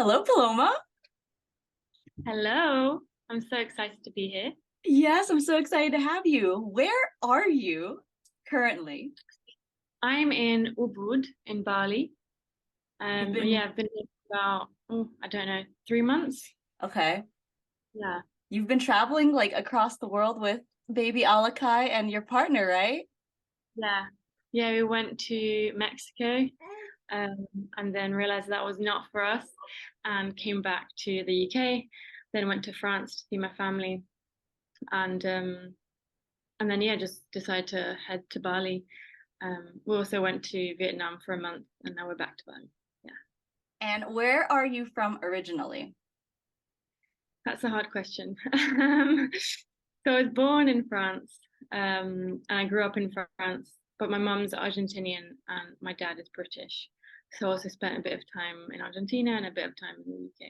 Hello, Paloma. Hello, I'm so excited to be here. Yes, I'm so excited to have you. Where are you currently? I'm in Ubud in Bali. You've been, Yeah, I've been here for about, I don't know, 3 months. okay. Yeah, You've been traveling like across the world with baby Alakai and your partner, right? yeah, yeah. We went to Mexico, um, and then realized that was not for us, and came back to the UK. Then went to France to see my family, and um, and then yeah, just decided to head to Bali. We also went to Vietnam for a month, and now we're back to Bali. Yeah. And where are you from originally? That's a hard question. So I was born in France, and I grew up in France, but my mum's Argentinian and my dad is British. So I also spent a bit of time in Argentina and a bit of time in the UK.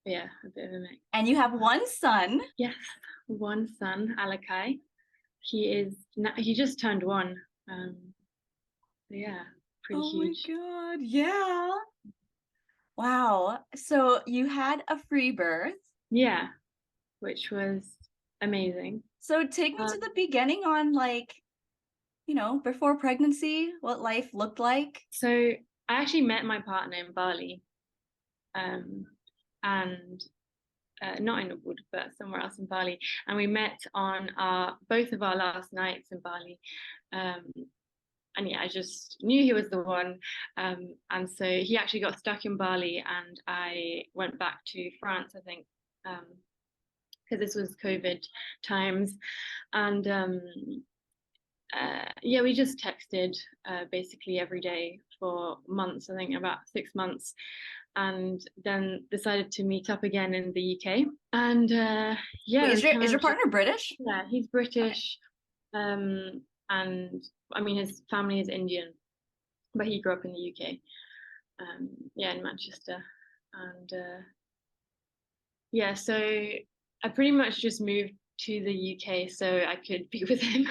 But yeah, a bit of a mix. And you have one son. Yes, one son, Alakai. He just turned one. So yeah, pretty Oh my huge. God. Yeah. Wow. So you had a free birth. Yeah, which was amazing. So take me to the Um, beginning on before pregnancy, what life looked like. so I actually met my partner in Bali, um, and not in Ubud, but somewhere else in Bali. And we met on our both of our last nights in Bali. Um, and yeah, I just knew he was the one. And so he actually got stuck in Bali, and I went back to France, I think, because this was COVID times. And yeah, we just texted basically every day for months, I think about 6 months, and then decided to meet up again in the UK. And Wait, yeah, is we your kind is your of just, partner British? yeah, he's Okay. British, and I mean, his family is Indian, but he grew up in the UK, yeah, in Manchester. And yeah, so I pretty much just moved to the UK so I could be with him.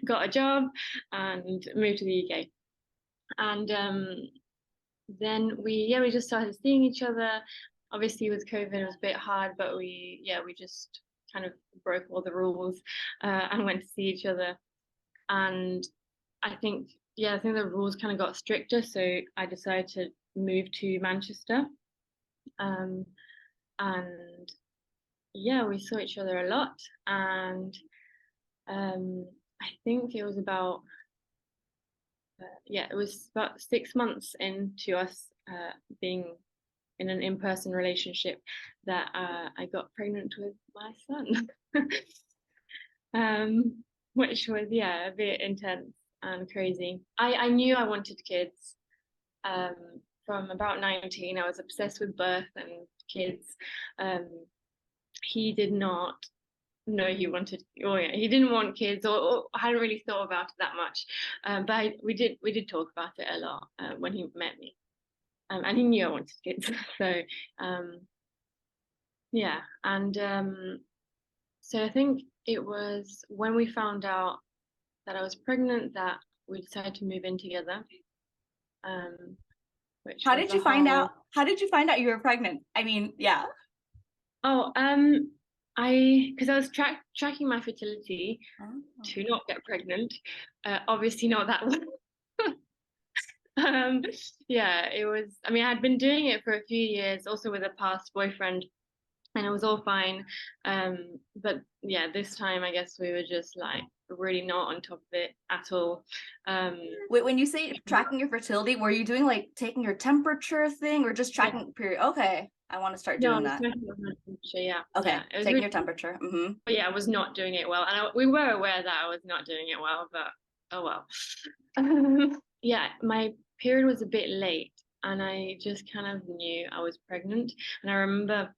Got a job and moved to the UK. And then we just started seeing each other. Obviously, with COVID, it was a bit hard, but we just kind of broke all the rules and went to see each other. And I think the rules kind of got stricter, so I decided to move to Manchester. Um, and yeah, we saw each other a lot, and I think it was about yeah, it was about 6 months into us being in an in-person relationship that I got pregnant with my son, which was yeah a bit intense and crazy. I knew I wanted kids from about 19. I was obsessed with birth and kids. Um, he did not know he wanted, or yeah, he didn't want kids, or I hadn't really thought about it that much. We did talk about it a lot when he met me, and he knew I wanted kids. So um, yeah, and so I think it was when we found out that I was pregnant that we decided to move in together, um, which How was did a you find whole. out? How did you find out you were pregnant? I mean, yeah. Oh, because I was tracking my fertility Oh. to not get pregnant. Obviously not that one. Um, yeah, it was. I mean, I'd been doing it for a few years, also with a past boyfriend, and it was all fine. But yeah, this time I guess we were just like really not on top of it at all. Um, Wait, when you say tracking your fertility, were you doing like taking your temperature thing or just yeah, tracking period? Okay, I want to start no, I doing was that. making my temperature. Yeah, Okay, yeah, it was taking really. your temperature. Mm-hmm. But yeah, I was not doing it well, and we were aware that I was not doing it well. But oh well. Yeah, my period was a bit late, and I just kind of knew I was pregnant. And I remember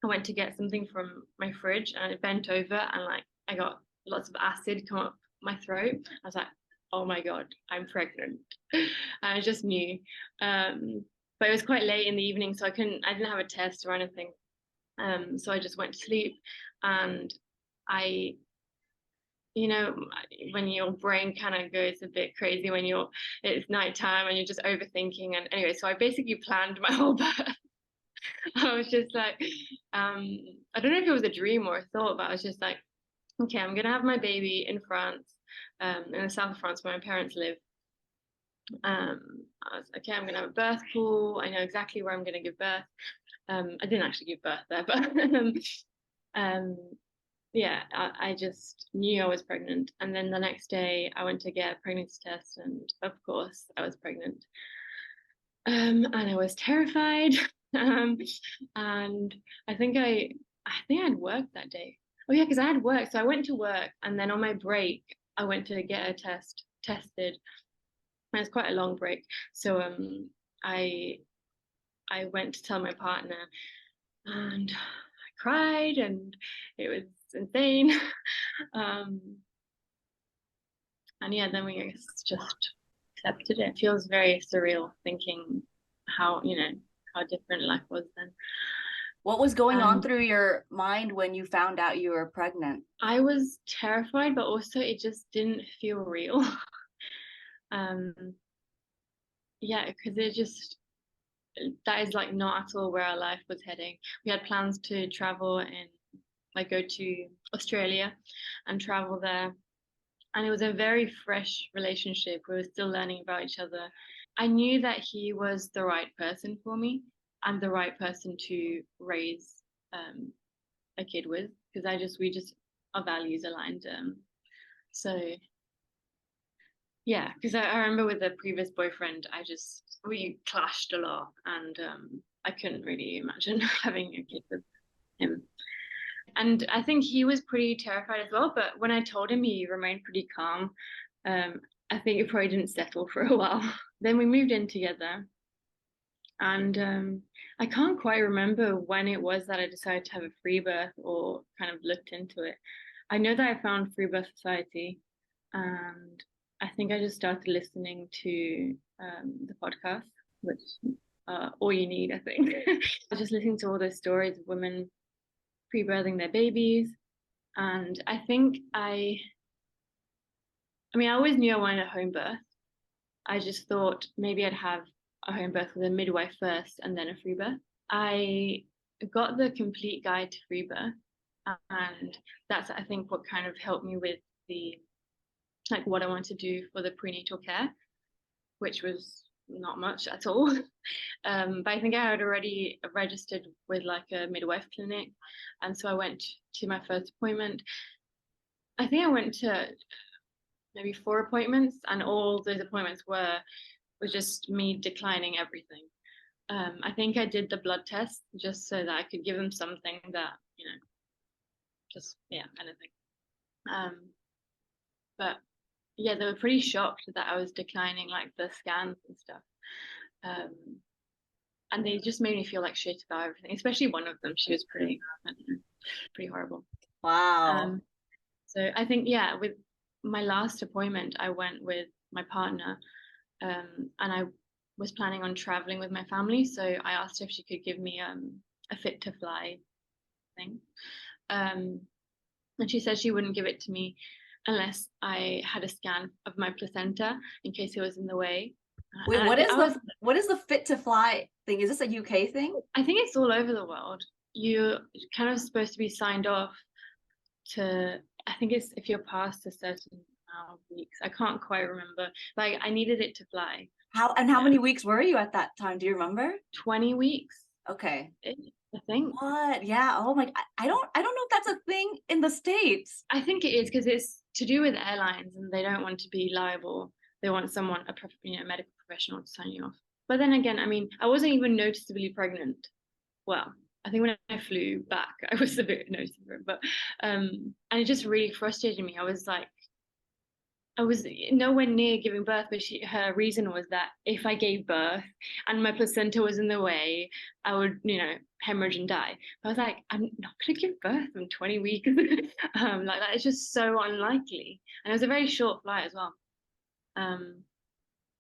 I went to get something from my fridge, and I bent over, and like I got lots of acid come up my throat. I was like, "Oh my God, I'm pregnant!" And I just knew. But it was quite late in the evening, so I didn't have a test or anything. So I just went to sleep, and I you know, when your brain kind of goes a bit crazy when it's nighttime and you're just overthinking. And anyway, so I basically planned my whole birth. I was just like, I don't know if it was a dream or a thought, but I was just like, okay, I'm gonna have my baby in France, in the south of France where my parents live. I was okay, I'm gonna have a birth pool. I know exactly where I'm gonna give birth. I didn't actually give birth there, but um, yeah, I just knew I was pregnant. And then the next day, I went to get a pregnancy test, and of course, I was pregnant. And I was terrified. Um, and I think I had work that day. Oh yeah, because I had work. So I went to work, and then on my break, I went to get a tested. And it's quite a long break. So I I went to tell my partner, and I cried, and it was insane. Um, and yeah, then we just accepted it. It feels very surreal thinking how, how different life was then. What was going on And through your mind when you found out you were pregnant? I was terrified, but also it just didn't feel real. um, yeah, because that is like not at all where our life was heading. We had plans to travel and like go to Australia and travel there. And it was a very fresh relationship. We were still learning about each other. I knew that he was the right person for me and the right person to raise a kid with because we just our values aligned. So yeah, because I remember with the previous boyfriend, we clashed a lot, and I couldn't really imagine having a kid with him. And I think he was pretty terrified as well. But when I told him, he remained pretty calm. I think it probably didn't settle for a while. Then we moved in together, and I can't quite remember when it was that I decided to have a free birth or kind of looked into it. I know that I found Freebirth Society, and I think I just started listening to the podcast, which all you need, I think. I was just listening to all those stories of women pre-birthing their babies, and I think I mean, I always knew I wanted a home birth. I just thought maybe I'd have a home birth with a midwife first and then a free birth. I got the complete guide to free birth, and that's I think what kind of helped me with the like what I wanted to do for the prenatal care, which was not much at all. But I think I had already registered with like a midwife clinic, and so I went to my first appointment. I think I went to maybe 4 appointments, and all those appointments was just me declining everything. I think I did the blood test just so that I could give them something that just yeah, anything. Um, but yeah, they were pretty shocked that I was declining like the scans and stuff. Um, and they just made me feel like shit about everything. Especially one of them, she was pretty horrible. Wow. Um, so I think yeah, with my last appointment, I went with my partner, and I was planning on traveling with my family. So I asked her if she could give me a fit to fly thing, um, and she said she wouldn't give it to me unless I had a scan of my placenta in case it was in the way. Wait, And I think what is the fit to fly thing? Is this a UK thing? I think it's all over the world. You're kind of supposed to be signed off to. I think it's if you're past a certain amount of weeks. I can't quite remember. Like I needed it to fly. How many weeks were you at that time? Do you remember? 20 weeks, Okay. I think. What? Yeah. Oh my, I don't know if that's a thing in the States. I think it is because it's to do with airlines and they don't want to be liable. They want someone, medical professional to sign you off. But then again, I mean, I wasn't even noticeably pregnant. Well, I think when I flew back, I was a bit noticeable, but and it just really frustrated me. I was nowhere near giving birth, but her reason was that if I gave birth and my placenta was in the way, I would, hemorrhage and die. I was like, I'm not going to give birth in 20 weeks. Like that is just so unlikely. And it was a very short flight as well. Um,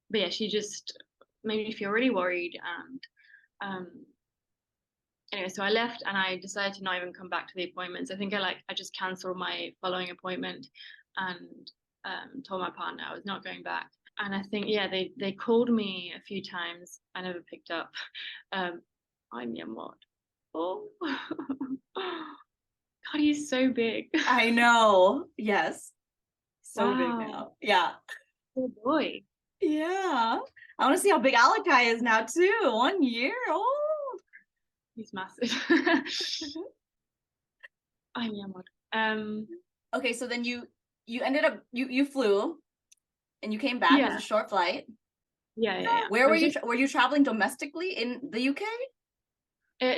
but yeah, she just made me feel really worried. And anyway, so I left and I decided to not even come back to the appointments. I think I just canceled my following appointment and told my partner I was not going back. And I think, yeah, they called me a few times. I never picked up. I'm Yamot. Oh, God, he's so big. I know. Yes. So big Wow, now. Yeah. poor boy. Yeah. I want to see how big Alakai is now too. 1 year old. He's massive. I'm Yamot. Okay, so then you ended up you flew and you came back. It was Yeah, a short flight. yeah. Where I were was you? just Were you traveling domestically in the UK?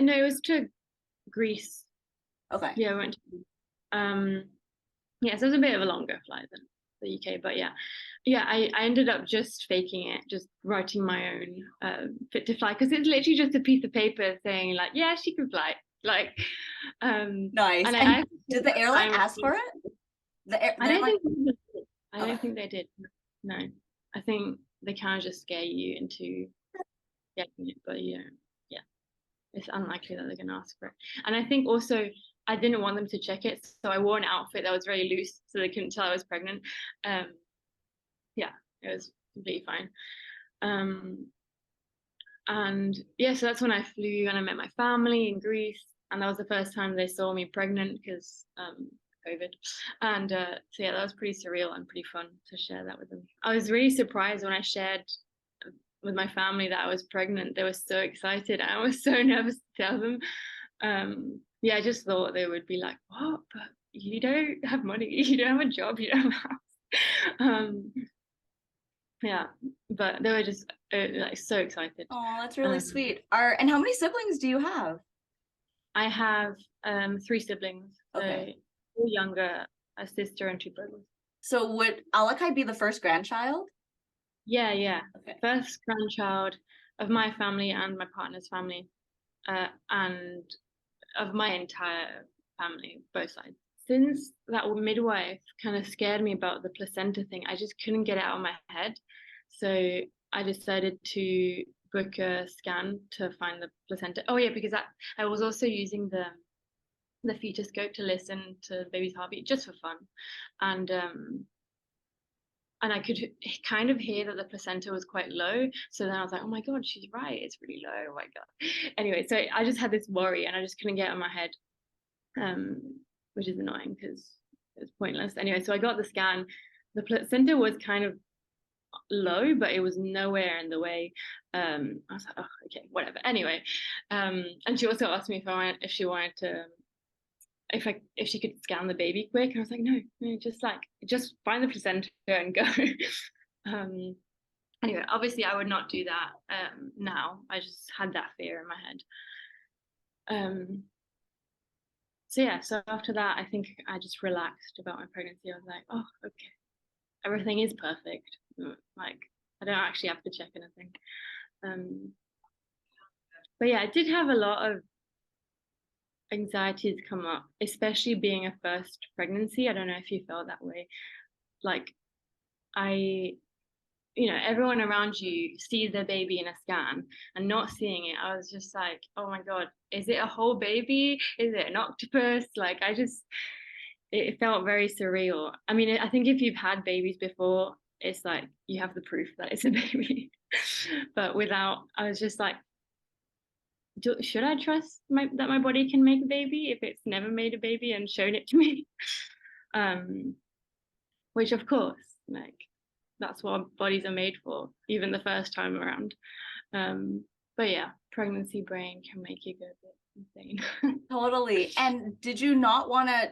no, it was to Greece. Okay. Yeah, we went to yeah, so it was a bit of a longer flight than the UK, but yeah, I ended up just faking it, just writing my own fit to fly because it's literally just a piece of paper saying like, yeah, she can fly, like, Nice. and I And did the airline ask for it? I The don't airline. think they did. I Okay. don't think they did. No, I think they kind of just scare you into getting it, but yeah, it's unlikely that they're going to ask for it. And I think also I didn't want them to check it, so I wore an outfit that was very loose, so they couldn't tell I was pregnant. Um, yeah, it was completely fine. Um, and yeah, so that's when I flew and I met my family in Greece, and that was the first time they saw me pregnant because COVID. And so yeah, that was pretty surreal and pretty fun to share that with them. I was really surprised when I shared with my family that I was pregnant. They were so excited. I was so nervous to tell them. Yeah, I just thought they would be like, "What? But you don't have money. You don't have a job. You don't have a house." Yeah, but they were just like so excited. Oh, that's really Um, sweet. And how many siblings do you have? I have three siblings, so Okay. two younger, a sister and two brothers. So would Alakai be the first grandchild? Yeah. Okay. First grandchild of my family and my partner's family, and of my entire family, both sides. Since that midwife kind of scared me about the placenta thing, I just couldn't get it out of my head. So I decided to book a scan to find the placenta. Oh yeah, because I was also using the fetoscope to listen to the baby's heartbeat just for fun, and I could kind of hear that the placenta was quite low. So then I was like, oh my God, she's right. It's really low. Oh my God. Anyway, so I just had this worry and I just couldn't get it in my head, which is annoying because it was pointless. Anyway, so I got the scan. The placenta was kind of low, but it was nowhere in the way. I was like, oh, okay, whatever. Anyway, and she also asked me if she wanted to if she could scan the baby quick, and I was like, no, just find the placenta and go. um, anyway, obviously I would not do that now. I just had that fear in my head. So yeah, so after that, I think I just relaxed about my pregnancy. I was like, oh, okay, everything is perfect. Like I don't actually have to check anything. Um, but yeah, I did have a lot of anxieties come up, especially being a first pregnancy. I don't know if you felt that way. Like I, everyone around you sees their baby in a scan and not seeing it. I was just like, oh my God, is it a whole baby? Is it an octopus? Like it felt very surreal. I mean, I think if you've had babies before, it's like you have the proof that it's a baby. But without, I was just like, should I trust that my body can make a baby if it's never made a baby and shown it to me? um, which of course, like that's what our bodies are made for, even the first time around. But yeah, pregnancy brain can make you go a bit insane. Totally. And did you not want to,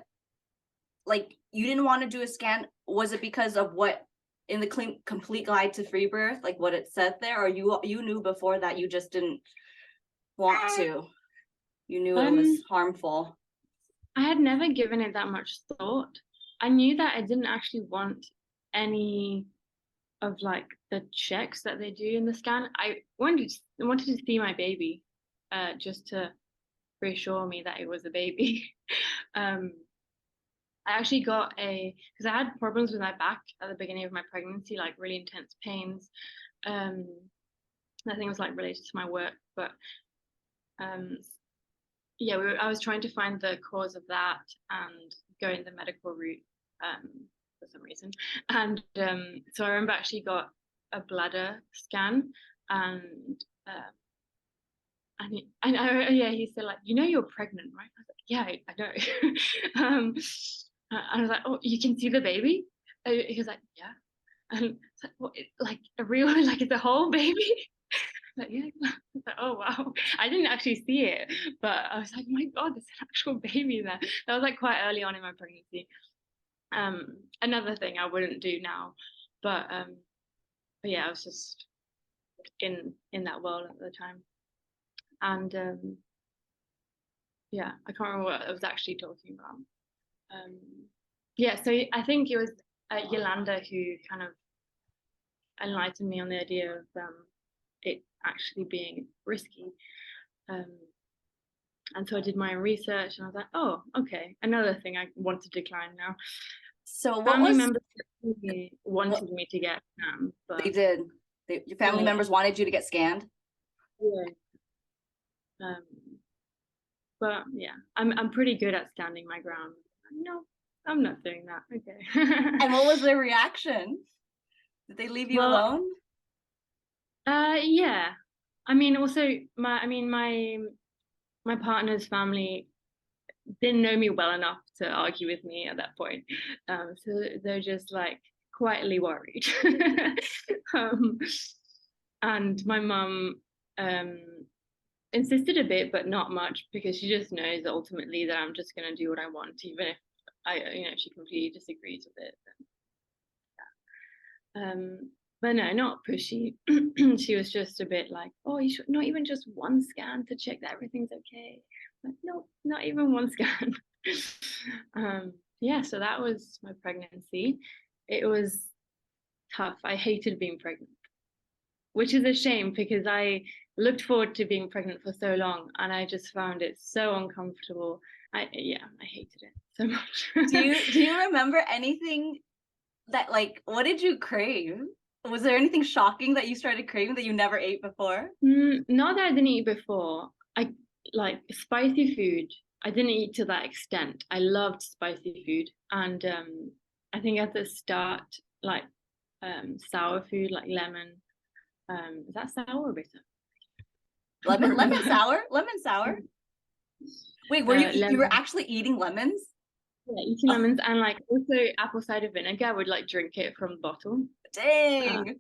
like, you didn't want to do a scan? Was it because of what in the complete guide to free birth, like what it said there, or you knew before that you just didn't want to? You knew it was um, harmful. I had never given it that much thought. I knew that I didn't actually want any of like the checks that they do in the scan. I wanted to see my baby, just to reassure me that it was a baby. um, I actually got because I had problems with my back at the beginning of my pregnancy, like really intense pains. Um, I think it was like related to my work, but um, yeah, I was trying to find the cause of that and go in the medical route for some reason. And so I remember actually got a bladder scan, and he said like, you're pregnant, right? I was like, yeah, I know. I was like, oh, you can see the baby? He was like, yeah. And it's like, what, like a real, like it's a whole baby? Like, yeah. Like, oh wow, I didn't actually see it, but I was like, my god, there's an actual baby there. That was like quite early on in my pregnancy. Another thing I wouldn't do now, but yeah, I was just in that world at the time. And yeah, I can't remember what I was actually talking about. Yeah, so I think it was Yolanda who kind of enlightened me on the idea of it actually being risky. And so I did my research, and I was like, oh, okay, another thing I want to decline now. So family members wanted me to get but they did. Your family members wanted you to get scanned? Yeah. But yeah, I'm pretty good at standing my ground. No, I'm not doing that. Okay. And what was their reaction? Did they leave you alone? Yeah. I mean, also my partner's family didn't know me well enough to argue with me at that point. So they're just like quietly worried. And my mum insisted a bit, but not much, because she just knows ultimately that I'm just going to do what I want, even if she completely disagrees with it. But no, not pushy. She was just a bit like, oh, you should not even just one scan to check that everything's okay. Like, no, not even one scan. Yeah, so that was my pregnancy. It was tough. I hated being pregnant, which is a shame, because I looked forward to being pregnant for so long, and I just found it so uncomfortable. I hated it so much. Do you remember anything that, like, what did you crave? Was there anything shocking that you started craving that you never ate before? Not that I didn't eat before. I like spicy food. I didn't eat to that extent. I loved spicy food, and I think at the start, like sour food, like lemon. Is that sour or bitter? Lemon sour. Wait, were you were actually eating lemons? Yeah, eating lemons, and like also apple cider vinegar. I would like drink it from the bottle. Dang.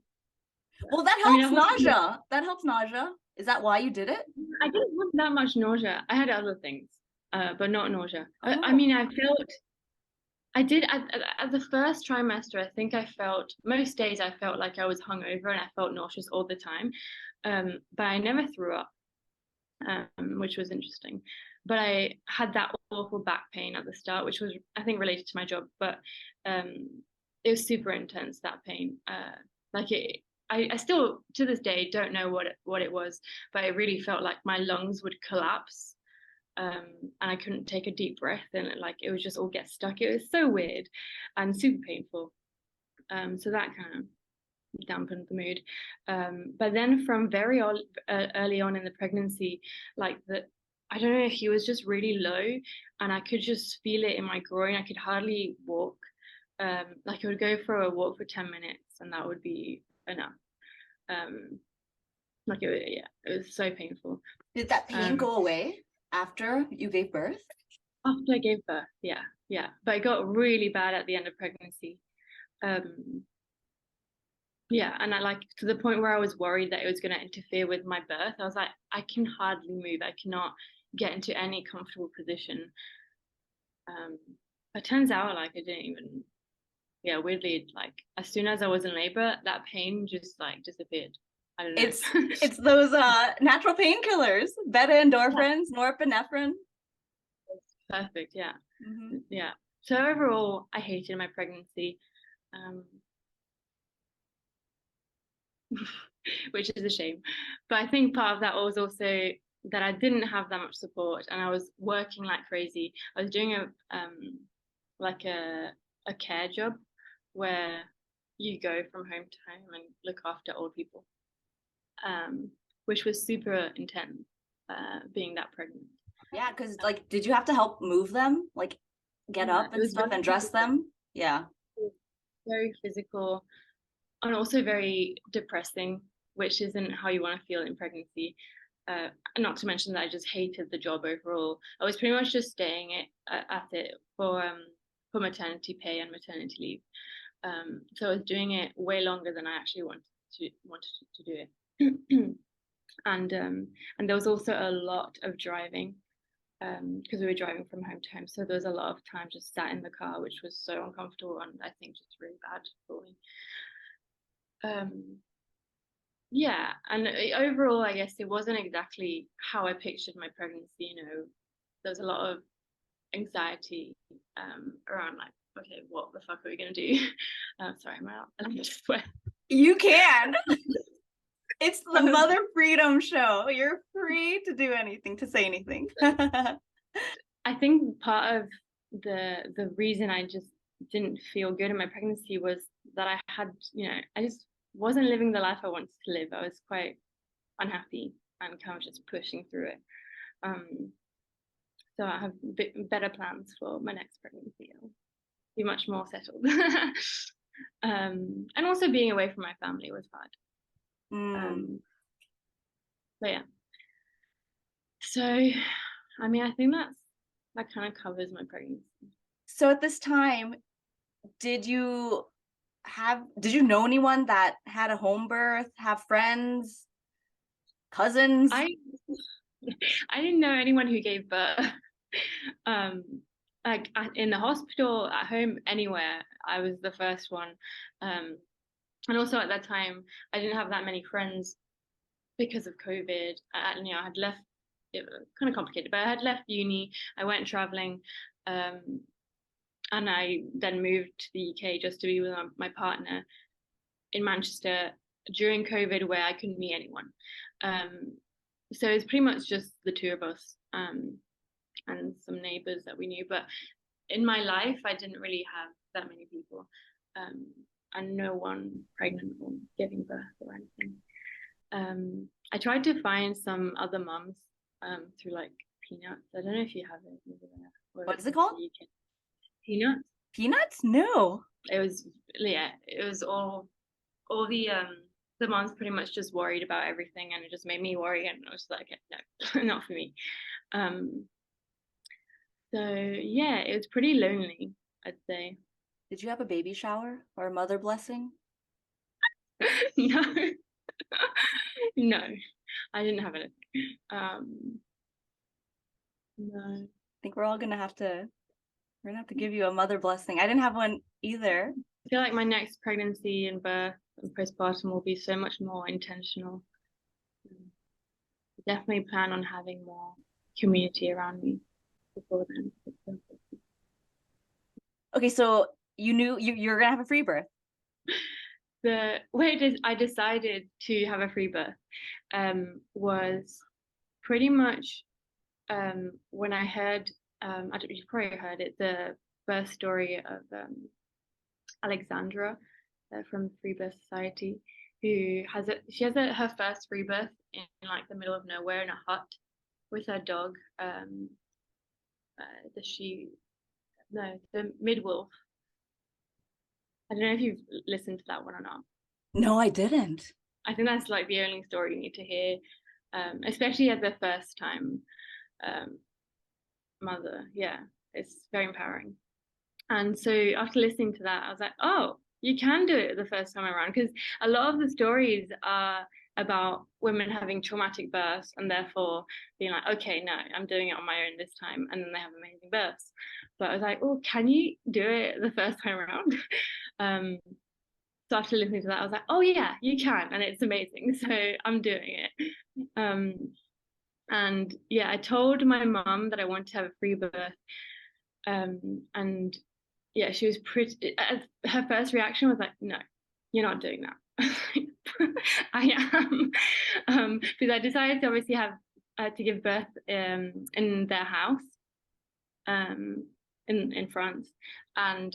Well, that helps nausea. That helps nausea. Is that why you did it? I didn't have that much nausea. I had other things, but not nausea. Oh. I mean, I did at the first trimester. I think I felt most days I felt like I was hungover, and I felt nauseous all the time. But I never threw up, which was interesting. But I had that awful back pain at the start, which was, I think, related to my job. But it was super intense, that pain. I still to this day don't know what it was, but it really felt like my lungs would collapse, and I couldn't take a deep breath, and it would just all get stuck. It was so weird and super painful. So that kind of dampened the mood. But then from very early on in the pregnancy, I don't know, he was just really low, and I could just feel it in my groin. I could hardly walk. I would go for a walk for 10 minutes, and that would be enough. It was so painful. Did that pain go away after you gave birth? After I gave birth, yeah. But it got really bad at the end of pregnancy. Yeah, and I to the point where I was worried that it was going to interfere with my birth. I was like, I can hardly move. I cannot get into any comfortable position. It turns out I didn't even, weirdly, as soon as I was in labor, that pain just disappeared. I don't know. It's those natural painkillers, beta endorphins, norepinephrine. Perfect. Yeah. Mm-hmm. Yeah. So overall, I hated my pregnancy. Which is a shame, but I think part of that was also that I didn't have that much support, and I was working like crazy. I was doing a care job where you go from home to home and look after old people, which was super intense, being that pregnant. Yeah, because did you have to help move them, get up and stuff and dress them? Yeah. very physical and also very depressing, which isn't how you want to feel in pregnancy. Not to mention that I just hated the job overall. I was pretty much just staying at it for maternity pay and maternity leave. So I was doing it way longer than I actually wanted to do it. And there was also a lot of driving, because we were driving from home to home. So there was a lot of time just sat in the car, which was so uncomfortable and I think just really bad for me. Yeah, and overall, I guess it wasn't exactly how I pictured my pregnancy. You know, there was a lot of anxiety around like, okay, what the fuck are we gonna do? Sorry, I'm allowed to swear. You can. It's the Mother Freedom Show. You're free to do anything, to say anything. I think part of the reason I just didn't feel good in my pregnancy was that I had, you know, I just wasn't living the life I wanted to live. I was quite unhappy and kind of just pushing through it. So I have better plans for my next pregnancy. I'll be much more settled. And also being away from my family was hard. But yeah. So, I mean, I think that kind of covers my pregnancy. So at this time, did you know anyone that had a home birth, have friends, cousins? I didn't know anyone who gave birth. Like in the hospital, at home, anywhere. I was the first one. And also at that time, I didn't have that many friends because of COVID. You know, I had left, it was kind of complicated, but I had left uni, I went traveling, and I then moved to the UK just to be with my partner in Manchester during COVID, where I couldn't meet anyone. So it's pretty much just the two of us, and some neighbors that we knew. But in my life, I didn't really have that many people, and no one pregnant or giving birth or anything. I tried to find some other mums through like Peanuts. I don't know if you have it over there. What is it called? Peanuts. Peanuts? No. It was all the moms pretty much just worried about everything, and it just made me worry, and I was like, no, not for me. So yeah, it was pretty lonely, I'd say. Did you have a baby shower or a mother blessing? No. No, I didn't have it. No. I think we're all gonna have to give you a mother blessing. I didn't have one either. I feel like my next pregnancy and birth and postpartum will be so much more intentional. I definitely plan on having more community around me before then. Okay, so you knew you're gonna have a free birth. The way I decided to have a free birth was pretty much when I heard, you've probably heard it, the birth story of Alexandra from Freebirth Society, who has her first free birth in like the middle of nowhere in a hut with her dog, the midwolf. I don't know if you've listened to that one or not. No, I didn't. I think that's like the only story you need to hear, especially as a first time mother. Yeah, it's very empowering. And so after listening to that, I was like, oh, you can do it the first time around, because a lot of the stories are about women having traumatic births and therefore being like, okay, no, I'm doing it on my own this time, and then they have amazing births. But I was like, oh, can you do it the first time around? So after listening to that, I was like, oh yeah, you can, and it's amazing. So I'm doing it. And yeah, I told my mum that I wanted to have a free birth. And yeah, she was her first reaction was like, no, you're not doing that. I am. Because I decided to obviously have to give birth in their house in France. And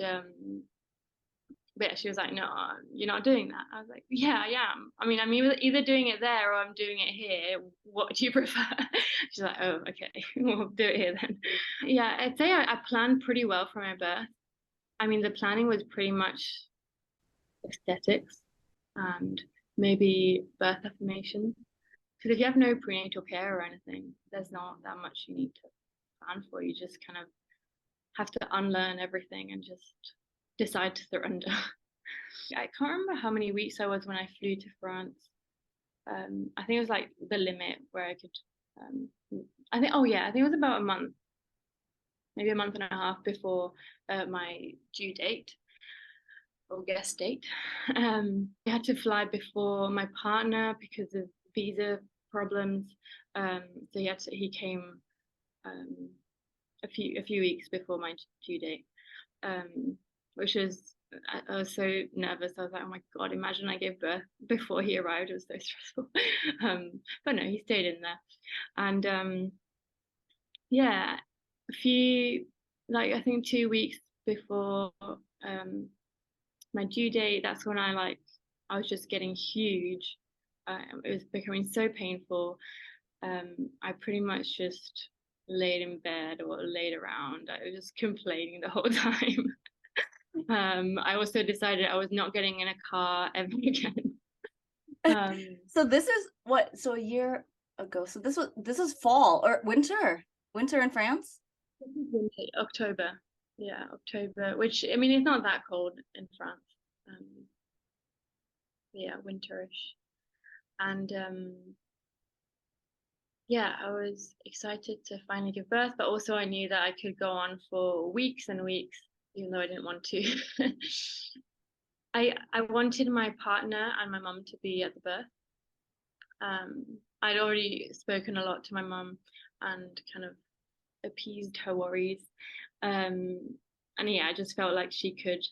but yeah, she was like, no, you're not doing that. I was like, yeah, I am. I mean, I'm either doing it there or I'm doing it here. What do you prefer? She's like, oh, okay, we'll do it here then. Yeah, I'd say I planned pretty well for my birth. I mean, the planning was pretty much aesthetics and maybe birth affirmation. Because if you have no prenatal care or anything, there's not that much you need to plan for. You just kind of have to unlearn everything and just decide to surrender. I can't remember how many weeks I was when I flew to France. I think it was like the limit where I could. I think it was about a month, maybe a month and a half before my due date or guest date. I had to fly before my partner because of visa problems. So he came a few weeks before my due date, which was I was so nervous. I was like, oh my God, imagine I gave birth before he arrived. It was so stressful. But no, he stayed in there. And yeah, a few, like I think 2 weeks before my due date, that's when I was just getting huge. It was becoming so painful. I pretty much just laid in bed or laid around. I was just complaining the whole time. I also decided I was not getting in a car ever again. So this is what? So a year ago. So this was fall or winter in France. October. Yeah, October. Which I mean, it's not that cold in France. Yeah, winterish. And yeah, I was excited to finally give birth, but also I knew that I could go on for weeks and weeks, even though I didn't want to. I wanted my partner and my mum to be at the birth. I'd already spoken a lot to my mum and kind of appeased her worries. And yeah, I just felt like she could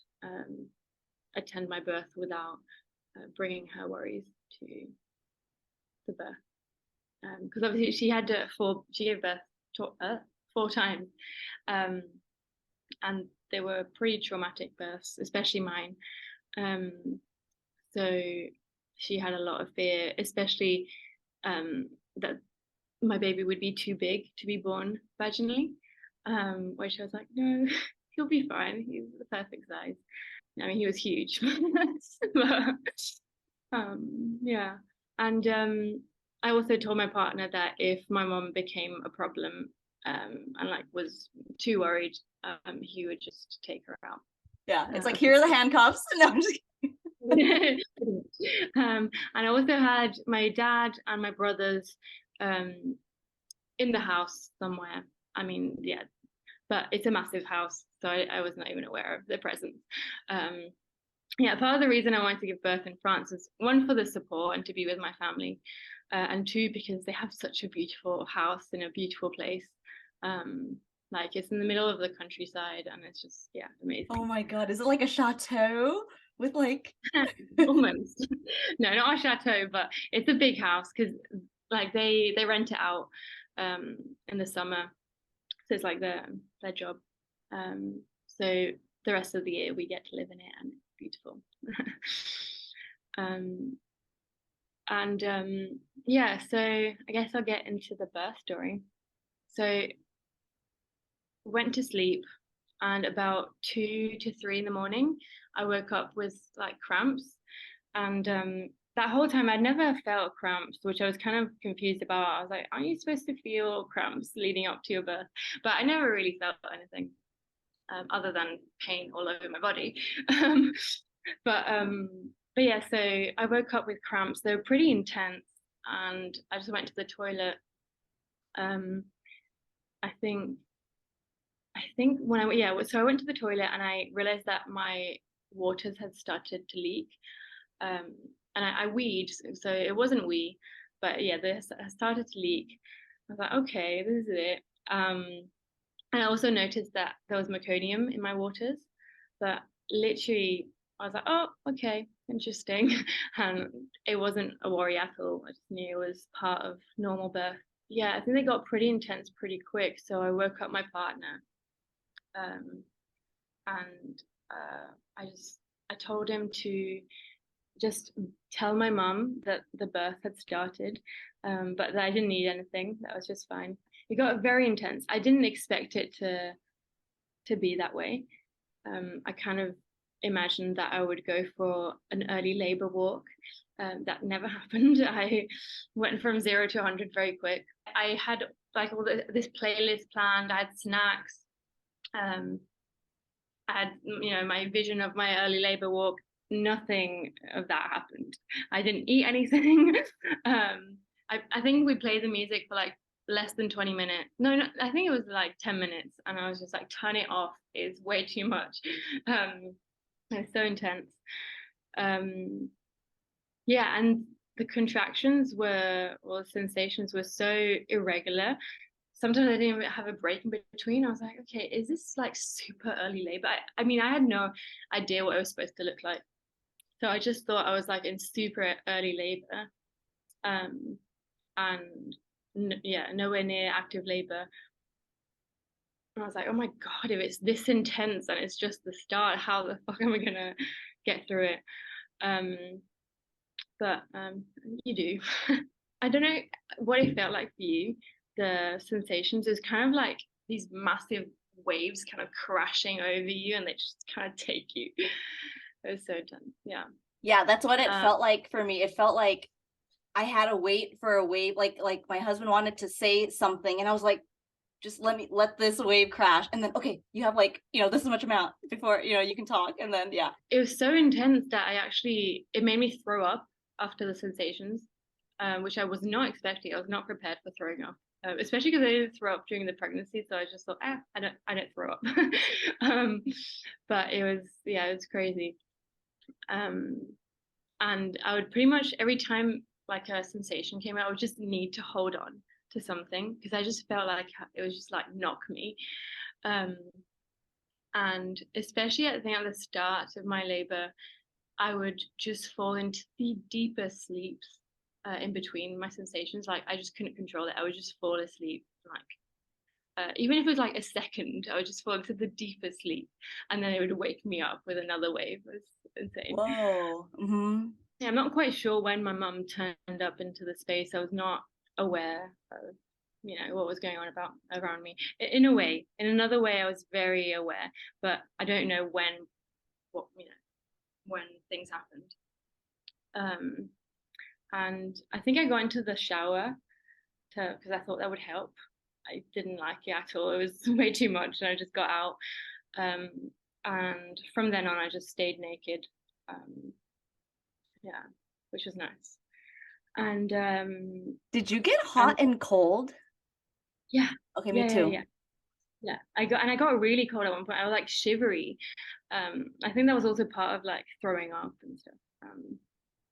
attend my birth without bringing her worries to the birth. Because obviously she gave birth to 4 times, and they were pretty traumatic births, especially mine. So she had a lot of fear, especially that my baby would be too big to be born vaginally, which I was like, no, he'll be fine. He's the perfect size. I mean, he was huge. But, yeah. And I also told my partner that if my mom became a problem and was too worried, he would just take her out. Yeah, it's like, here are the handcuffs. No, I'm just and I also had my dad and my brothers in the house somewhere. I mean, yeah, but it's a massive house, so I was not even aware of their presence. Yeah, part of the reason I wanted to give birth in France is, one, for the support and to be with my family, and 2, because they have such a beautiful house in a beautiful place. It's in the middle of the countryside, and it's just, yeah, amazing. Oh my God, is it like a chateau with like almost? No, not a chateau, but it's a big house because they rent it out in the summer, so it's like their job. So the rest of the year we get to live in it, and it's beautiful. Yeah, so I guess I'll get into the birth story. So went to sleep, and about 2 to 3 in the morning I woke up with cramps, and that whole time I'd never felt cramps, which I was kind of confused about. I was like, aren't you supposed to feel cramps leading up to your birth? But I never really felt anything other than pain all over my body. But yeah, so I woke up with cramps. They were pretty intense, and I just went to the toilet. I think so I went to the toilet and I realized that my waters had started to leak. And I weed, so it wasn't wee, but yeah, they started to leak. I was like, okay, this is it. And I also noticed that there was meconium in my waters, but literally I was like, oh, okay, interesting. And it wasn't a worry at all. I just knew it was part of normal birth. Yeah, I think they got pretty intense pretty quick. So I woke up my partner, and I told him to just tell my mum that the birth had started, but that I didn't need anything. That was just fine. It got very intense. I didn't expect it to be that way. I kind of imagined that I would go for an early labor walk. That never happened. I went from 0 to 100 very quick. I had like all this playlist planned. I had snacks. I had, my vision of my early labor walk. Nothing of that happened. I didn't eat anything. I think we played the music for like less than 20 minutes. No, I think it was like 10 minutes. And I was just like, turn it off. It's way too much. It's so intense. Yeah, and the contractions or sensations were so irregular. Sometimes I didn't even have a break in between. I was like, okay, is this like super early labor? I mean, I had no idea what it was supposed to look like. So I just thought I was like in super early labor. And yeah, nowhere near active labor. And I was like, oh my God, if it's this intense and it's just the start, how the fuck am I gonna get through it? But you do. I don't know what it felt like for you. The sensations is kind of like these massive waves kind of crashing over you, and they just kind of take you. It was so intense. Yeah. Yeah, that's what it felt like for me. It felt like I had to wait for a wave. Like my husband wanted to say something, and I was like, just let this wave crash, and then okay, you have like this much amount before you can talk, and then yeah. It was so intense that it made me throw up after the sensations, which I was not expecting. I was not prepared for throwing up, especially because I didn't throw up during the pregnancy. So I just thought, I don't throw up. But it was crazy. And I would pretty much every time like a sensation came out, I would just need to hold on to something because I just felt like it was just like knock me. And especially at the start of my labor, I would just fall into the deeper sleeps in between my sensations. Like I just couldn't control it. I would just fall asleep. Like even if it was like a second, I would just fall into the deeper sleep, and then it would wake me up with another wave. It was insane. Whoa. Mm-hmm. Yeah, I'm not quite sure when my mum turned up into the space. I was not aware of what was going on around me. In a way, in another way, I was very aware, but I don't know when things happened. And I think I got into the shower because I thought that would help. I didn't like it at all. It was way too much, and I just got out. And from then on, I just stayed naked. Yeah, which was nice. And did you get hot and cold? Yeah. Okay, me too. Yeah. I got really cold at one point. I was like shivery. I think that was also part of like throwing up and stuff.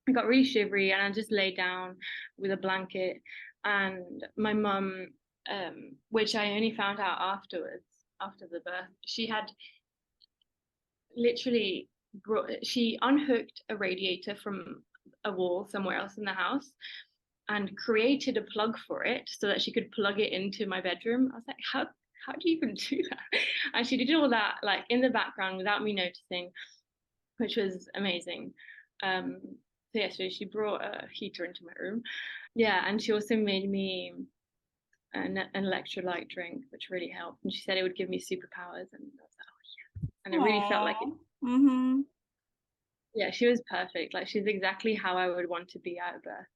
I got really shivery, and I just lay down with a blanket. And my mum, which I only found out afterwards, after the birth, she had literally she unhooked a radiator from a wall somewhere else in the house and created a plug for it so that she could plug it into my bedroom. I was like, how do you even do that? And she did all that like in the background without me noticing, which was amazing. So yeah, so she brought a heater into my room. Yeah, and she also made me an electrolyte drink, which really helped. And she said it would give me superpowers, and I was like, oh yeah. And it really felt like it. Mm-hmm. Yeah, she was perfect. Like she's exactly how I would want to be at birth.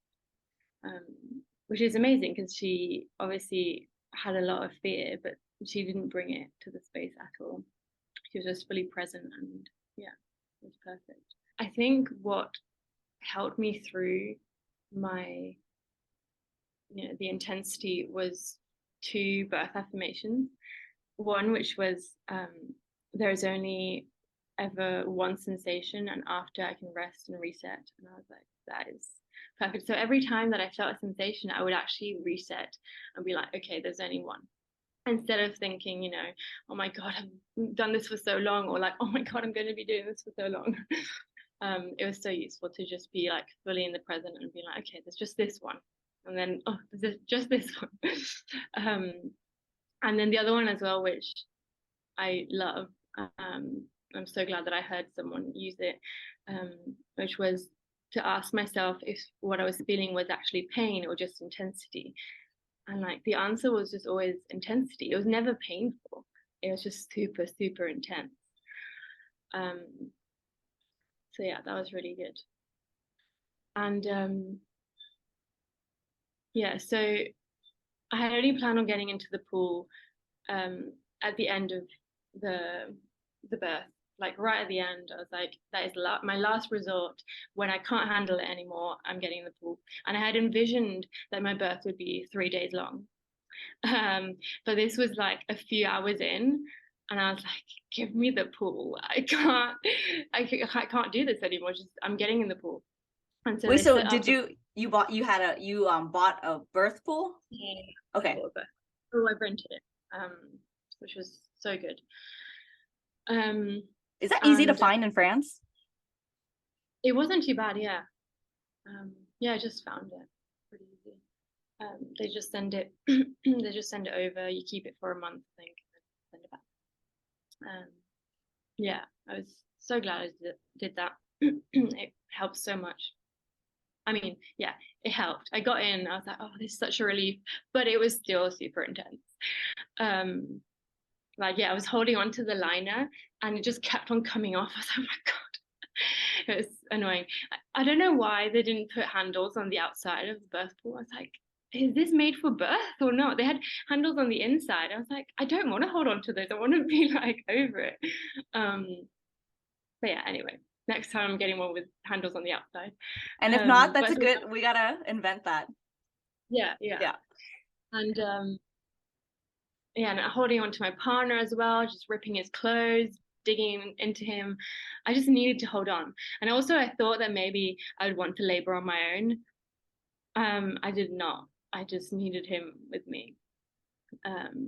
Which is amazing because she obviously had a lot of fear, but she didn't bring it to the space at all. She was just fully present, and yeah, it was perfect. I think what helped me through my, the intensity was 2 birth affirmations. One, which was, there is only ever one sensation, and after I can rest and reset. And I was like, that is perfect. So every time that I felt a sensation, I would actually reset and be like, okay, there's only one. Instead of thinking, oh my God, I've done this for so long, or like, oh my God, I'm going to be doing this for so long. It was so useful to just be like fully in the present and be like, okay, there's just this one. And then, oh, there's just this one. And then the other one as well, which I love, I'm so glad that I heard someone use it, which was to ask myself if what I was feeling was actually pain or just intensity. And like the answer was just always intensity. It was never painful. It was just super, super intense. So yeah, that was really good. And yeah, so I had only planned on getting into the pool at the end of the birth, like right at the end. I was like, that is my last resort. When I can't handle it anymore, I'm getting in the pool. And I had envisioned that my birth would be 3 days long. But this was like a few hours in, and I was like, give me the pool. I can't do this anymore. Just I'm getting in the pool. And so Wait, they so set up did you bought a birth pool? yeah, Okay. oh, I rented it, which was so good. Is that easy to And find in France? it wasn't too bad, yeah. Yeah, I just found it pretty easy. They just send it, they just send it over. You keep it for a month, I think, and send it back. Yeah, I was so glad I did that. It helps so much. I mean, yeah, it helped. I got in. I was like, oh, this is such a relief, but it was still super intense. Like, yeah, I was holding on to the liner, and it just kept on coming off. I was like, oh my god, it was annoying. I don't know why they didn't put handles on the outside of the birth pool. I was like, is this made for birth or not? They had handles on the inside. I was like, I don't want to hold on to those. I want to be like over it. But yeah, anyway, next time I'm getting one with handles on the outside. And if not, that's But a good, we gotta invent that. yeah. And yeah, and holding on to my partner as well, just ripping his clothes, digging into him. I just needed to hold on. And also I thought that maybe I would want to labor on my own. I did not. I just needed him with me.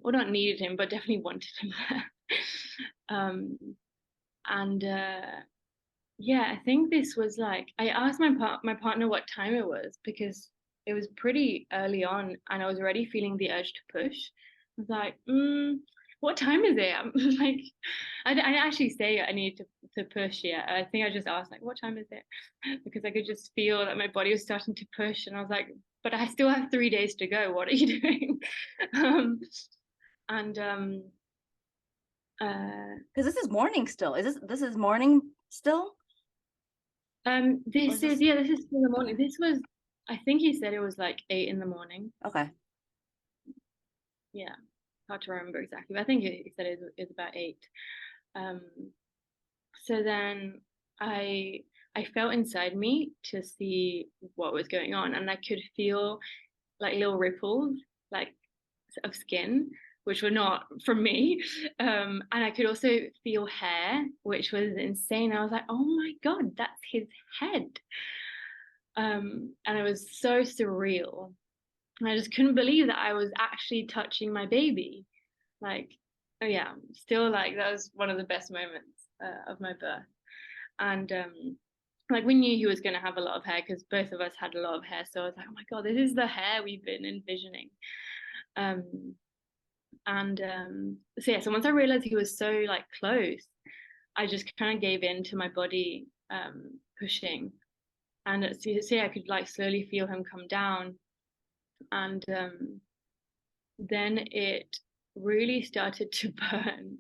Or not needed him, but definitely wanted him there. And yeah, I think this was like, I asked my partner what time it was, because it was pretty early on and I was already feeling the urge to push. I was like, what time is it? I'm like, I didn't actually say I need to push yet. I think I just asked, like, what time is it? Because I could just feel that my body was starting to push, and I was like, but I still have 3 days to go. What are you doing? And Because this is morning still. This is morning still? this is this is in the morning. This was, I think he said it was like 8 in the morning. Okay. Yeah, hard to remember exactly, but I think he said it was about 8. So then I felt inside me to see what was going on, and I could feel like little ripples, like of skin, which were not from me. And I could also feel hair, which was insane. I was like, oh my God, that's his head. And it was so surreal. I just couldn't believe that I was actually touching my baby. Like, oh yeah, still like that was one of the best moments of my birth. And like we knew he was going to have a lot of hair because both of us had a lot of hair. So I was like, oh my God, this is the hair we've been envisioning. So yeah, so once I realized he was so like close, I just kind of gave in to my body pushing. And so yeah, I could like slowly feel him come down. And then it really started to burn,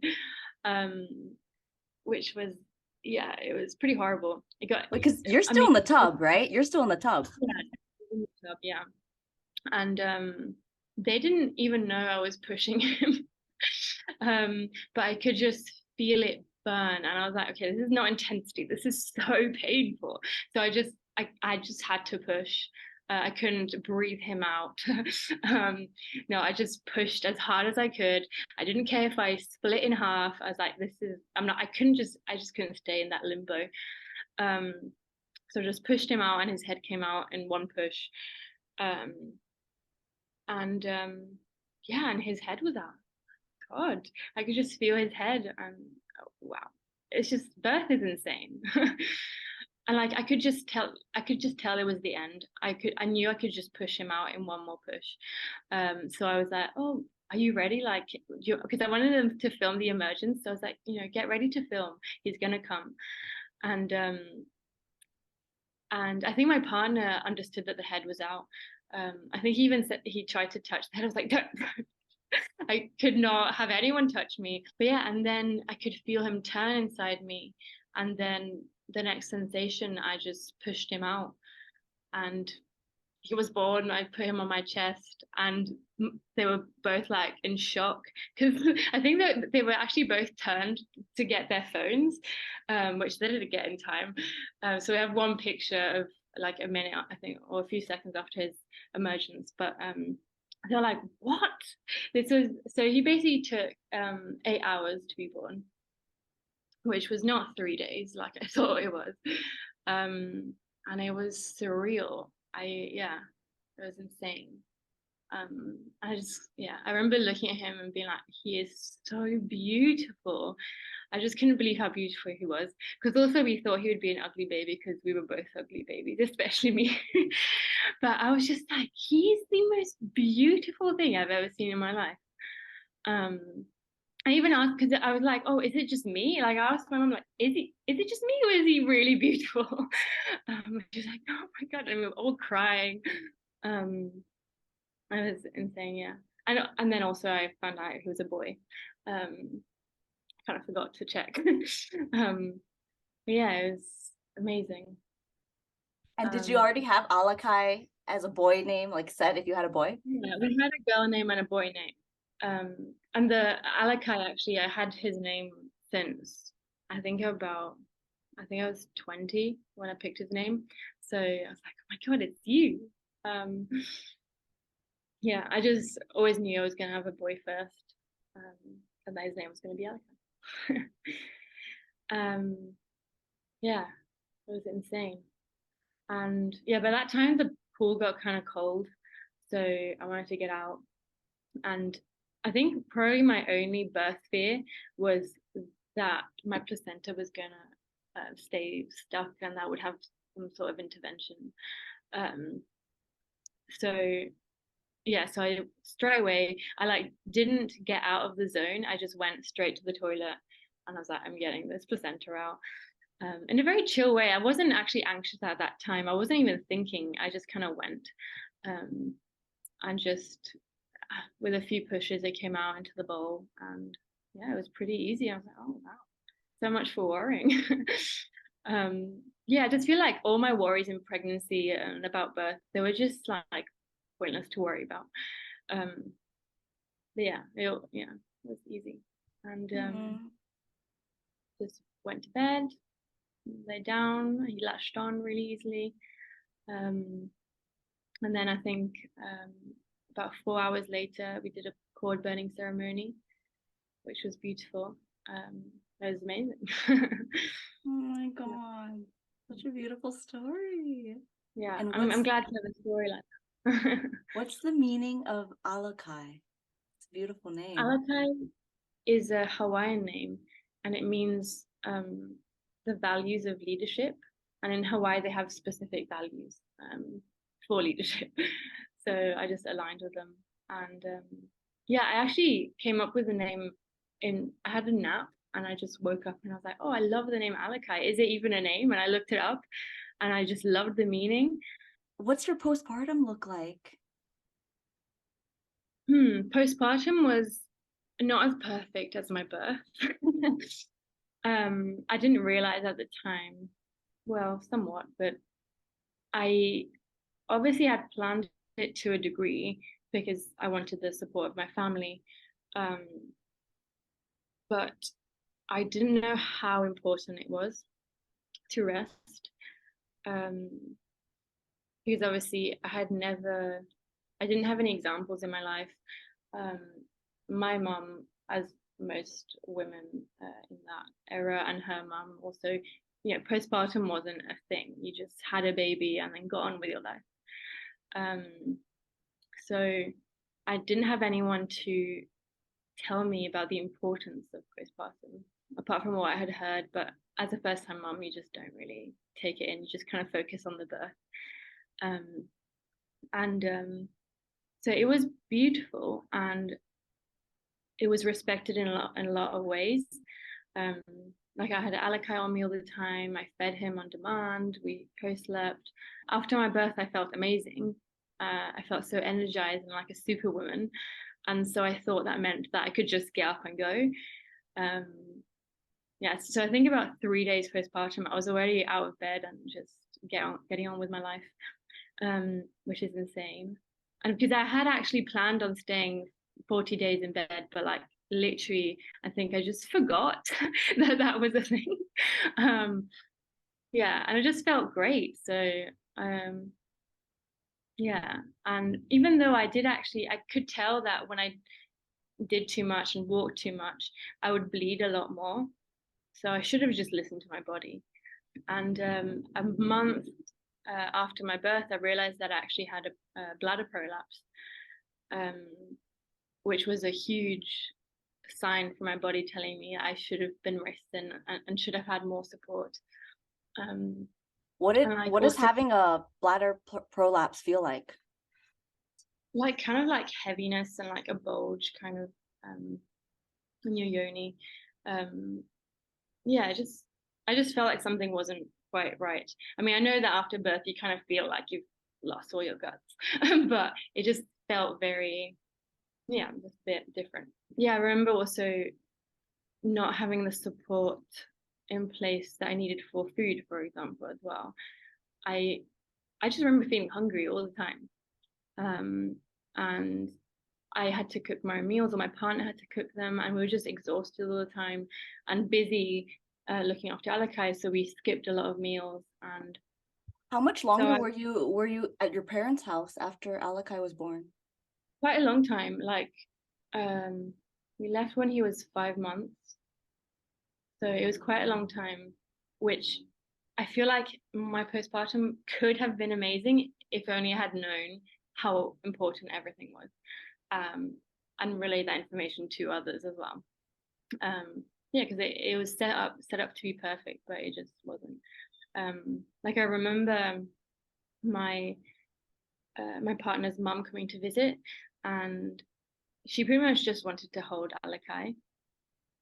which was, yeah, it was pretty horrible. It got, Because you're I still mean, in the tub, right? You're still in the tub. yeah. And they didn't even know I was pushing him. But I could just feel it burn, and I was like, okay, this is not intensity, this is so painful. So I just had to push. I couldn't breathe him out. No, I just pushed as hard as I could. I didn't care if I split in half. I was like, I just couldn't stay in that limbo. So I just pushed him out, and his head came out in one push. And yeah, and his head was out. God, I could just feel his head, and oh, wow, it's just, birth is insane. And like I could just tell it was the end. I knew I could just push him out in one more push. So I was like, oh, are you ready? Like, because I wanted them to film the emergence. So I was like, get ready to film. He's gonna come. And I think my partner understood that the head was out. I think he even said he tried to touch the head. I was like, don't. I could not have anyone touch me. But yeah, and then I could feel him turn inside me, and then the next sensation, I just pushed him out, and he was born. I put him on my chest, and they were both like in shock, because I think that they were actually both turned to get their phones, which they didn't get in time. So we have one picture of like a minute, I think, or a few seconds after his emergence. But they're like, what? This was, so he basically took 8 hours to be born, which was not 3 days like I thought it was. And it was surreal. Yeah, it was insane. I remember looking at him and being like, he is so beautiful. I just couldn't believe how beautiful he was. Because also we thought he would be an ugly baby because we were both ugly babies, especially me. But I was just like, he's the most beautiful thing I've ever seen in my life. I even asked, because I was like, oh, is it just me? Like, I asked my mom, like, is it just me, or is he really beautiful? She was like, oh my God, and we were all crying. I was insane, yeah. And then also I found out he was a boy. Kind of forgot to check. But yeah, it was amazing. And did you already have Alakai as a boy name, like set if you had a boy? Yeah, we had a girl name and a boy name. And the Alakai, actually, I had his name since I think I was 20 when I picked his name. So I was like, oh my God, it's you. Yeah, I just always knew I was going to have a boy first, and that his name was going to be Alakai. Yeah, it was insane. And yeah, by that time the pool got kind of cold, so I wanted to get out. And I think probably my only birth fear was that my placenta was gonna stay stuck, and that would have some sort of intervention. So yeah, so I straight away, I like didn't get out of the zone. I just went straight to the toilet, and I was like, I'm getting this placenta out. In a very chill way. I wasn't actually anxious at that time. I wasn't even thinking. I just kind of went, and just with a few pushes, it came out into the bowl, and yeah, it was pretty easy. I was like, oh wow, so much for worrying. Yeah, I just feel like all my worries in pregnancy and about birth, they were just like pointless to worry about. But yeah, it was easy, and just went to bed, lay down. He latched on really easily, and then I think about 4 hours later, we did a cord burning ceremony, which was beautiful. It was amazing. Oh my God, such a beautiful story. Yeah, And I'm glad to have a story like that. What's the meaning of Alakai? It's a beautiful name. Alakai is a Hawaiian name, and it means the values of leadership. And in Hawaii, they have specific values for leadership. So I just aligned with them. And yeah, I actually came up with the name I had a nap, and I just woke up and I was like, oh, I love the name Alakai. Is it even a name? And I looked it up, and I just loved the meaning. What's your postpartum look like? Postpartum was not as perfect as my birth. I didn't realize at the time, well, somewhat, but I obviously had planned it to a degree because I wanted the support of my family. But I didn't know how important it was to rest. Because obviously I didn't have any examples in my life. My mom, as most women in that era, and her mom also, postpartum wasn't a thing. You just had a baby and then got on with your life. So I didn't have anyone to tell me about the importance of postpartum, apart from what I had heard. But as a first-time mom, you just don't really take it in. You just kind of focus on the birth. So it was beautiful, and it was respected in a lot of ways. Like I had Alakai on me all the time. I fed him on demand. We co-slept. After my birth, I felt amazing. I felt so energized and like a superwoman. And so I thought that meant that I could just get up and go. yeah, so I think about 3 days postpartum, I was already out of bed and just getting on with my life, which is insane. And because I had actually planned on staying 40 days in bed, but like literally, I think I just forgot that that was a thing. Yeah, and it just felt great. So, yeah, and even though I could tell that when I did too much and walked too much, I would bleed a lot more. So I should have just listened to my body. And a month after my birth, I realized that I actually had a bladder prolapse, um, which was a huge sign for my body telling me I should have been resting and should have had more support. And like What does also having a bladder prolapse feel like? like kind of like heaviness and like a bulge kind of in your yoni. Um, yeah, I just felt like something wasn't quite right. I mean, I know that after birth you kind of feel like you've lost all your guts, but it just felt very, yeah, just a bit different. Yeah, I remember also not having the support in place that I needed for food, for example, as well. I I just remember feeling hungry all the time. And I had to cook my own meals, or my partner had to cook them, and we were just exhausted all the time and busy looking after Alakai. So we skipped a lot of meals, and How much so longer I, were you at your parents' house after Alakai was born? quite a long time. Like we left when he was 5 months, so it was quite a long time, which I feel like my postpartum could have been amazing if only I had known how important everything was, and relay that information to others as well. Yeah, because it was set up to be perfect, but it just wasn't. Like I remember my my partner's mum coming to visit, and she pretty much just wanted to hold Alakai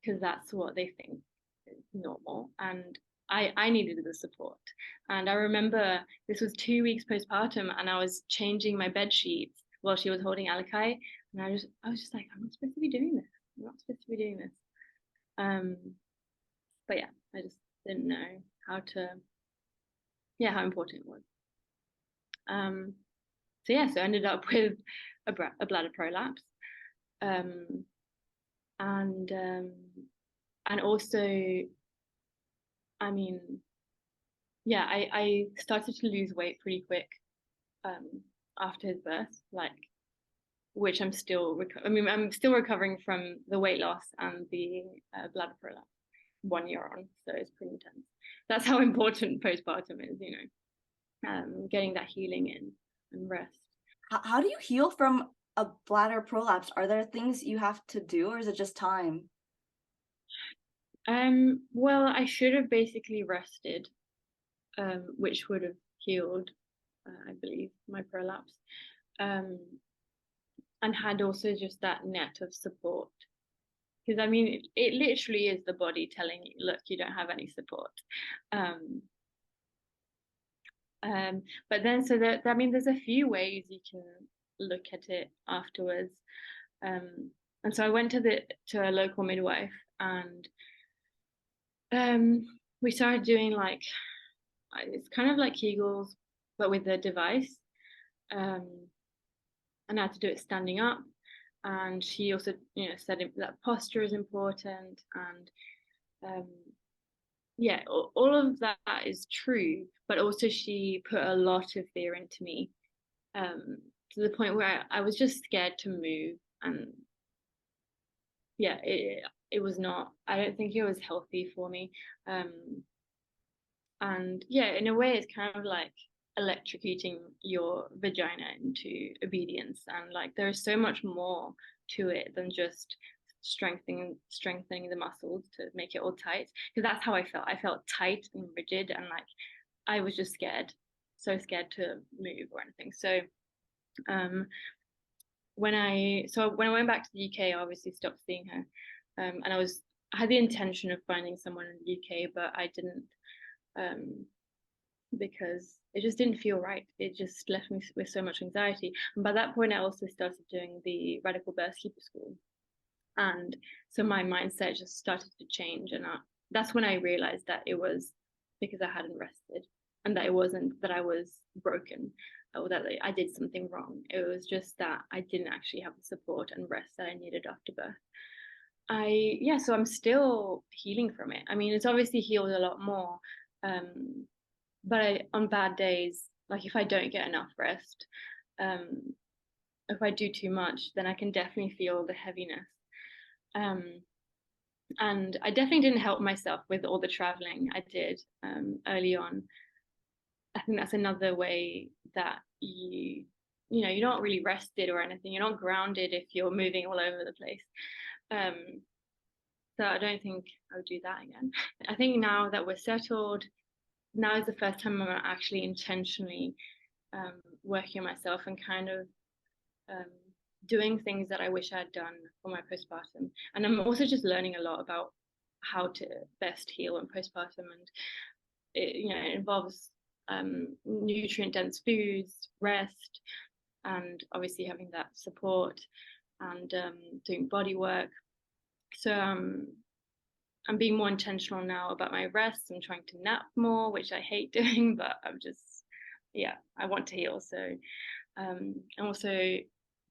because that's what they think is normal, and I needed the support. And I remember this was 2 weeks postpartum, and I was changing my bed sheets while she was holding Alakai, and I was just like, I'm not supposed to be doing this. I'm not supposed to be doing this. Um, but yeah, I just didn't know how to, yeah, how important it was. Um, so yeah, so I ended up with a bladder prolapse, um, and um, and also, I mean, yeah, I started to lose weight pretty quick um, after his birth, like which I'm still I mean I'm still recovering from the weight loss and the bladder prolapse 1 year on, so it's pretty intense. That's how important postpartum is, you know, getting that healing in and rest. How do you heal from a bladder prolapse? Are there things you have to do, or is it just time? Well, I should have basically rested, which would have healed, I believe, my prolapse, um, and had also just that net of support. Because I mean, it literally is the body telling you, look, you don't have any support. Um, but then, so that I mean, there's a few ways you can look at it afterwards. And so I went to a local midwife, and we started doing like it's kind of like Kegels, but with the device. Um, and I had to do it standing up. And she also, you know, said that posture is important, and um, yeah, all of that is true. But also, she put a lot of fear into me, to the point where I was just scared to move, and yeah, it was not. I don't think it was healthy for me. Um, and yeah, in a way, it's kind of like electrocuting your vagina into obedience, and like there's so much more to it than just strengthening the muscles to make it all tight, because that's how I felt tight and rigid, and like I was just scared, so scared to move or anything. So um when I went back to the UK, I obviously stopped seeing her, and I had the intention of finding someone in the UK, but I didn't, um because it just didn't feel right. It just left me with so much anxiety. And by that point, I also started doing the radical birth keeper school, and so my mindset just started to change, and that's when I realized that it was because I hadn't rested, and that it wasn't that I was broken or that I did something wrong. It was just that I didn't actually have the support and rest that I needed after birth. So I'm still healing from it. I mean, it's obviously healed a lot more, but on bad days, like if I don't get enough rest, if I do too much, then I can definitely feel the heaviness. And I definitely didn't help myself with all the traveling I did early on. I think that's another way that you're not really rested or anything. You're not grounded if you're moving all over the place. So I don't think I would do that again. I think now that we're settled, now is the first time I'm actually intentionally working on myself and kind of doing things that I wish I had done for my postpartum. And I'm also just learning a lot about how to best heal in postpartum, and it involves nutrient dense foods, rest, and obviously having that support, and doing body work. So I'm being more intentional now about my rest. I'm trying to nap more, which I hate doing, but I want to heal. So and also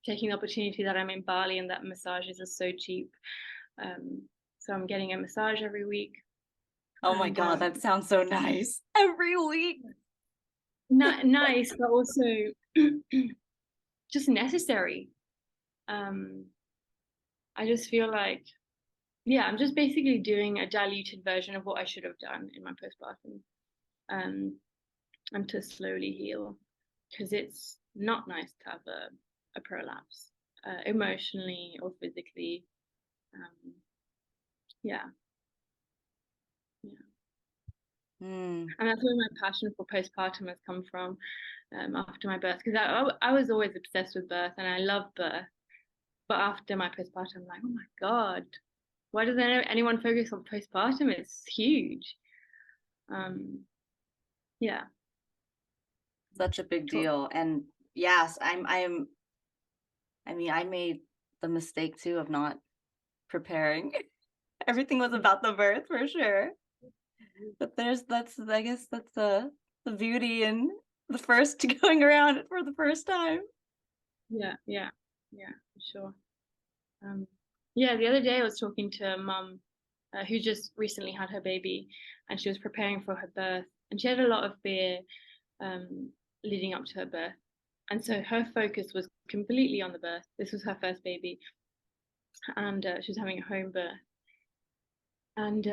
taking the opportunity that I'm in Bali and that massages are so cheap. So I'm getting a massage every week. Oh my God, that sounds so nice. Every week. Nice, but also just necessary. I just feel like, I'm just basically doing a diluted version of what I should have done in my postpartum, and to slowly heal, because it's not nice to have a prolapse, emotionally or physically. Yeah. And that's where my passion for postpartum has come from, after my birth, because I was always obsessed with birth and I love birth, but after my postpartum, I'm like, oh my God, why doesn't anyone focus on postpartum? It's huge. Yeah. Such a big deal. And yes, I mean, I made the mistake too of not preparing. Everything was about the birth for sure. But I guess that's the beauty in the first going around it for the first time. Yeah, for sure. The other day I was talking to a mum who just recently had her baby, and she was preparing for her birth, and she had a lot of fear leading up to her birth, and so her focus was completely on the birth. This was her first baby, and she was having a home birth, and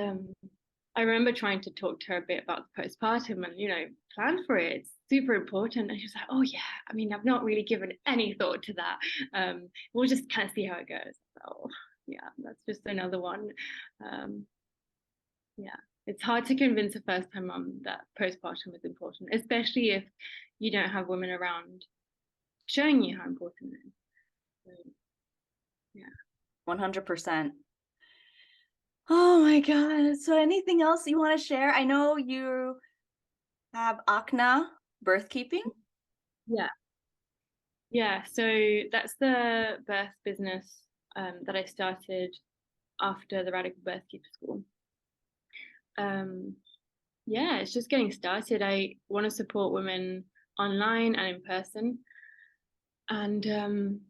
I remember trying to talk to her a bit about the postpartum and plan for it. It's super important. And she was like, oh yeah, I mean, I've not really given any thought to that. We'll just kind of see how it goes. So yeah, that's just another one. It's hard to convince a first-time mum that postpartum is important, especially if you don't have women around showing you how important it is. So, yeah. 100%. Oh my God. So anything else you want to share? I know you have Akna birth keeping. Yeah, so that's the birth business that I started after the Radical Birth Keeper School. It's just getting started. I want to support women online and in person, and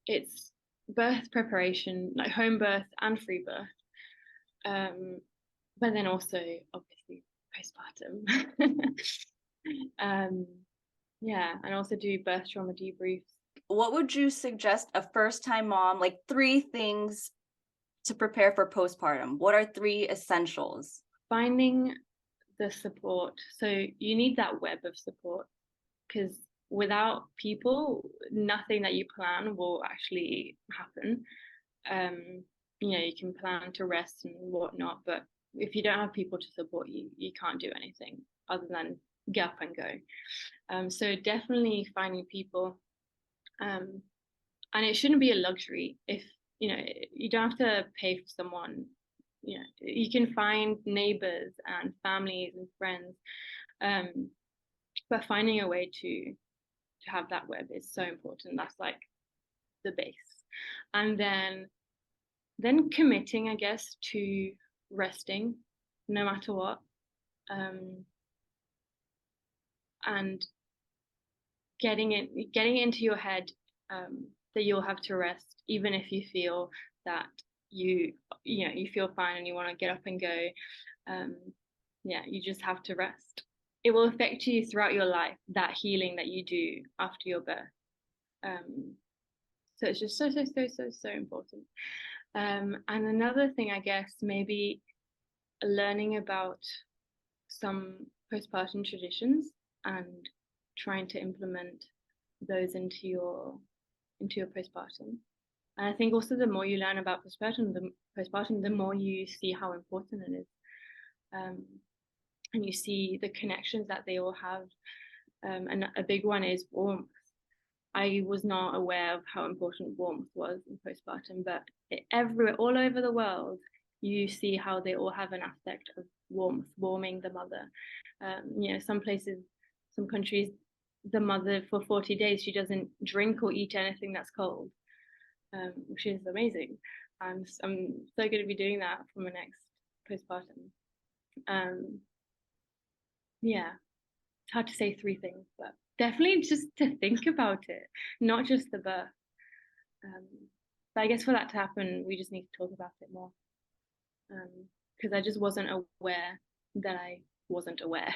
it's birth preparation, like home birth and free birth, but then also obviously postpartum. And also do birth trauma debriefs. What would you suggest a first-time mom, like 3 things to prepare for postpartum? What are 3 essentials? Finding the support. So you need that web of support, because without people, nothing that you plan will actually happen. You can plan to rest and whatnot, but if you don't have people to support you, you can't do anything other than get up and go. So definitely finding people, and it shouldn't be a luxury. If you don't have to pay for someone. You can find neighbors and families and friends, but finding a way to have that web is so important. That's like the base, and then committing, I guess, to resting, no matter what. And getting it into your head that you'll have to rest, even if you feel that you feel fine and you want to get up and go. You just have to rest. It will affect you throughout your life, that healing that you do after your birth. So it's just so important. And another thing, I guess, maybe learning about some postpartum traditions and trying to implement those into your postpartum. And I think also the more you learn about postpartum, the more you see how important it is. And you see the connections that they all have. And a big one is warmth. I was not aware of how important warmth was in postpartum, but everywhere, all over the world, you see how they all have an aspect of warmth, warming the mother. Some places, some countries, the mother for 40 days, she doesn't drink or eat anything that's cold, which is amazing. I'm so going to be doing that for my next postpartum. It's hard to say 3 things, but definitely just to think about it, not just the birth. But I guess for that to happen, we just need to talk about it more. Because I just wasn't aware that I wasn't aware.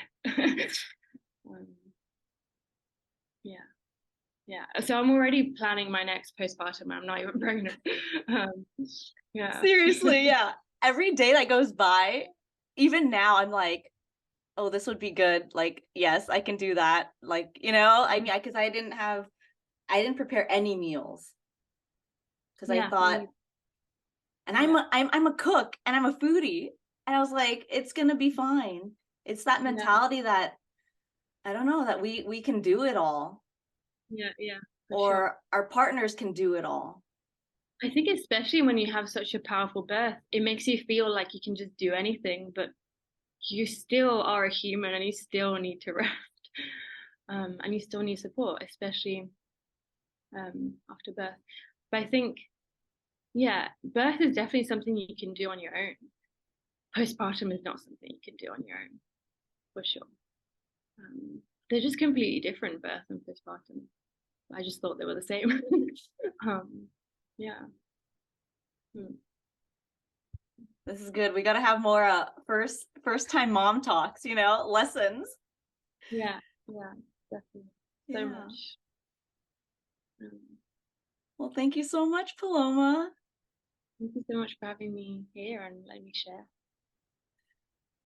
So I'm already planning my next postpartum. I'm not even pregnant. Seriously, yeah. Every day that goes by, even now, I'm like, oh, this would be good. Like, yes, I can do that. Like, I mean, because I didn't prepare any meals because I thought, and I'm a cook and I'm a foodie, and I was like, it's gonna be fine. It's that mentality that I don't know, that we can do it all. Or our partners can do it all. I think especially when you have such a powerful birth, it makes you feel like you can just do anything, but you still are a human and you still need to rest. And you still need support, especially after birth. But I think, birth is definitely something you can do on your own. Postpartum is not something you can do on your own, for sure. They're just completely different, birth and postpartum. I just thought they were the same. This is good. We got to have more first time mom talks, lessons. Yeah, definitely. So much. Well, thank you so much, Paloma. Thank you so much for having me here and letting me share.